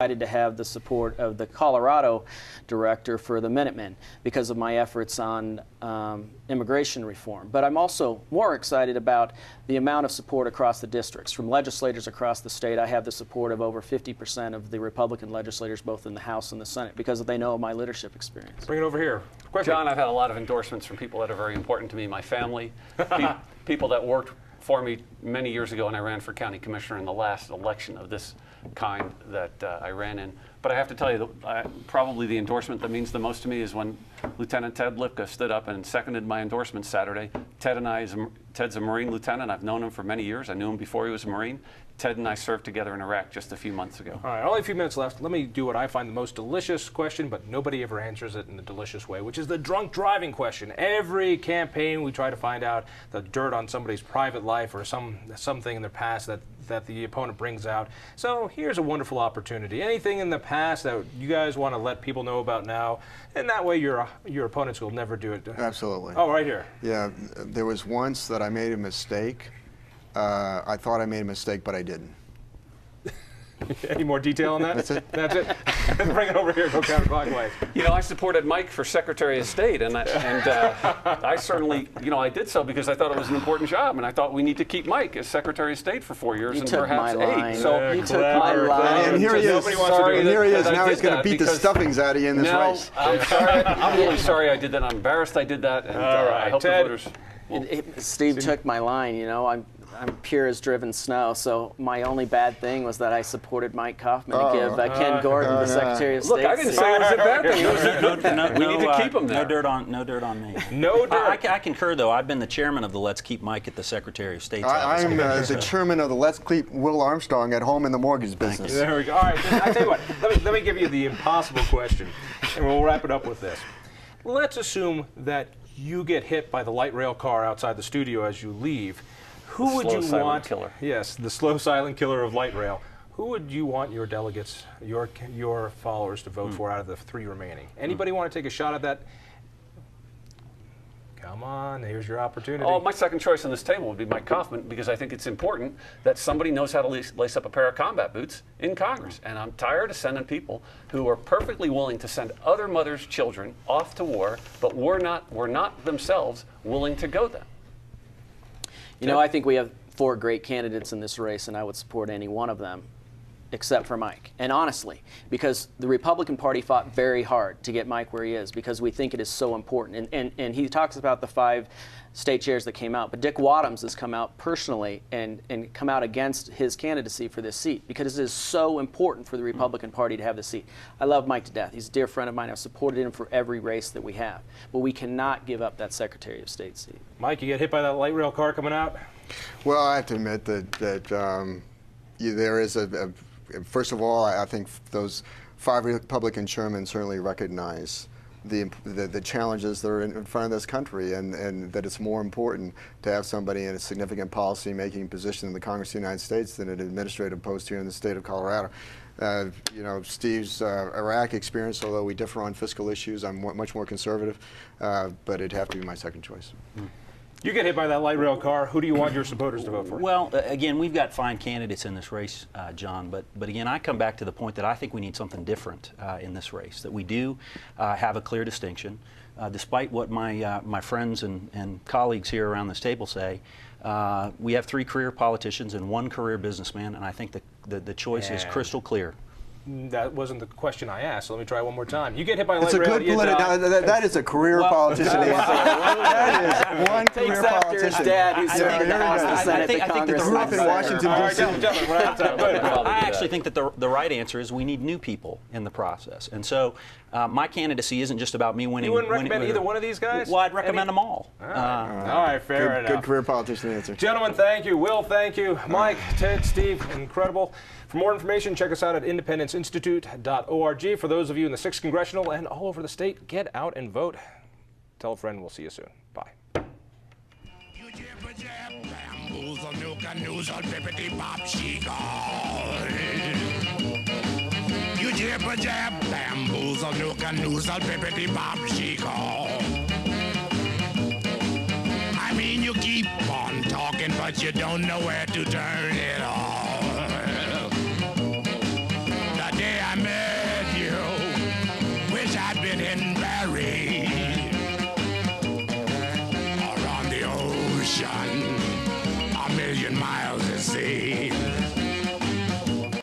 excited to have the support of the Colorado director for the Minutemen because of my efforts on immigration reform. But I'm also more excited about the amount of support across the districts. From legislators across the state, I have the support of over 50% of the Republican legislators, both in the House and the Senate, because they know my leadership experience. Bring it over here. Quickly. John, I've had a lot of endorsements from people that are very important to me, my family, people that worked for me many years ago when I ran for county commissioner in the last election of this kind that I ran in. But I have to tell you, probably the endorsement that means the most to me is when Lieutenant Ted Lipka stood up and seconded my endorsement Saturday. Ted's a Marine lieutenant. I've known him for many years. I knew him before he was a Marine. Ted and I served together in Iraq just a few months ago. All right, only a few minutes left. Let me do what I find the most delicious question, but nobody ever answers it in a delicious way, which is the drunk driving question. Every campaign we try to find out the dirt on somebody's private life or something in their past that the opponent brings out. So here's a wonderful opportunity. Anything in the past that you guys want to let people know about now, and that way your opponents will never do it. Absolutely. Oh, right here. Yeah, there was once that I made a mistake. I thought I made a mistake, but I didn't. Any more detail on that? That's it. That's it. Bring it over here. Go counterclockwise. You know, I supported Mike for Secretary of State, and I certainly, I did so because I thought it was an important job, and I thought we need to keep Mike as Secretary of State for 4 years and perhaps 8. So you took my line. And here he is. And here he is. Now he's going to beat the stuffings out of you in this race. I'm sorry. I'm really sorry I did that. I'm embarrassed I did that, and I hope Ted. the voters. Steve took my line. I'm pure as driven snow, so my only bad thing was that I supported Mike Coffman to give Ken Gordon the Secretary of State. Look, I didn't say it was a bad thing. It was a good thing. We need to keep him there. No dirt on me. No dirt. I concur, though. I've been the chairman of the Let's Keep Mike at the Secretary of State's office. I'm the chairman of the Let's Keep Wil Armstrong at home in the mortgage business. There we go. All right, I tell you what. Let me give you the impossible question, and we'll wrap it up with this. Let's assume that you get hit by the light rail car outside the studio as you leave. Who would you want? Killer. Yes, the slow silent killer of light rail. Who would you want your delegates, your followers, to vote for out of the 3 remaining? Anybody want to take a shot at that? Come on, here's your opportunity. Oh, my second choice on this table would be Mike Coffman, because I think it's important that somebody knows how to lace up a pair of combat boots in Congress. And I'm tired of sending people who are perfectly willing to send other mothers' children off to war, but we're not themselves willing to go there. I think we have 4 great candidates in this race, and I would support any one of them, except for Mike. And honestly, because the Republican Party fought very hard to get Mike where he is, because we think it is so important. And he talks about the 5 state chairs that came out, but Dick Wadhams has come out personally and come out against his candidacy for this seat, because it is so important for the Republican Party to have the seat. I love Mike to death. He's a dear friend of mine. I've supported him for every race that we have. But we cannot give up that Secretary of State seat. Mike, you get hit by that light rail car coming out? Well, I have to admit that there is first of all, I think those 5 Republican chairmen certainly recognize the challenges that are in front of this country, and that it's more important to have somebody in a significant policy-making position in the Congress of the United States than an administrative post here in the state of Colorado. Steve's Iraq experience, although we differ on fiscal issues, I'm much more conservative, but it'd have to be my second choice. You get hit by that light rail car. Who do you want your supporters to vote for? Well, again, we've got fine candidates in this race, John, but again, I come back to the point that I think we need something different in this race, that we do have a clear distinction. Despite what my friends and colleagues here around this table say, we have 3 career politicians and 1 career businessman, and I think the choice is crystal clear. That wasn't the question I asked, so let me try one more time. You get hit by a light rail. That is a career politician answer. That is one Takes career after his politician. dad, who's sitting in the House, the Senate, the Congress. Grew up in Washington, All right, D.C. gentlemen, we're out of time. Go ahead. I actually think that the right answer is we need new people in the process. And so my candidacy isn't just about me winning. You wouldn't recommend either one of these guys? Well, I'd recommend them all. All right, fair enough. Good career politician answer. Gentlemen, thank you. Will, thank you. Mike, Ted, Steve, incredible. For more information, check us out at independenceinstitute.org. For those of you in the 6th Congressional and all over the state, get out and vote. Tell a friend. We'll see you soon. Bye. I mean, you keep on talking, but you don't know where to turn it off. The day I I've been in Barry.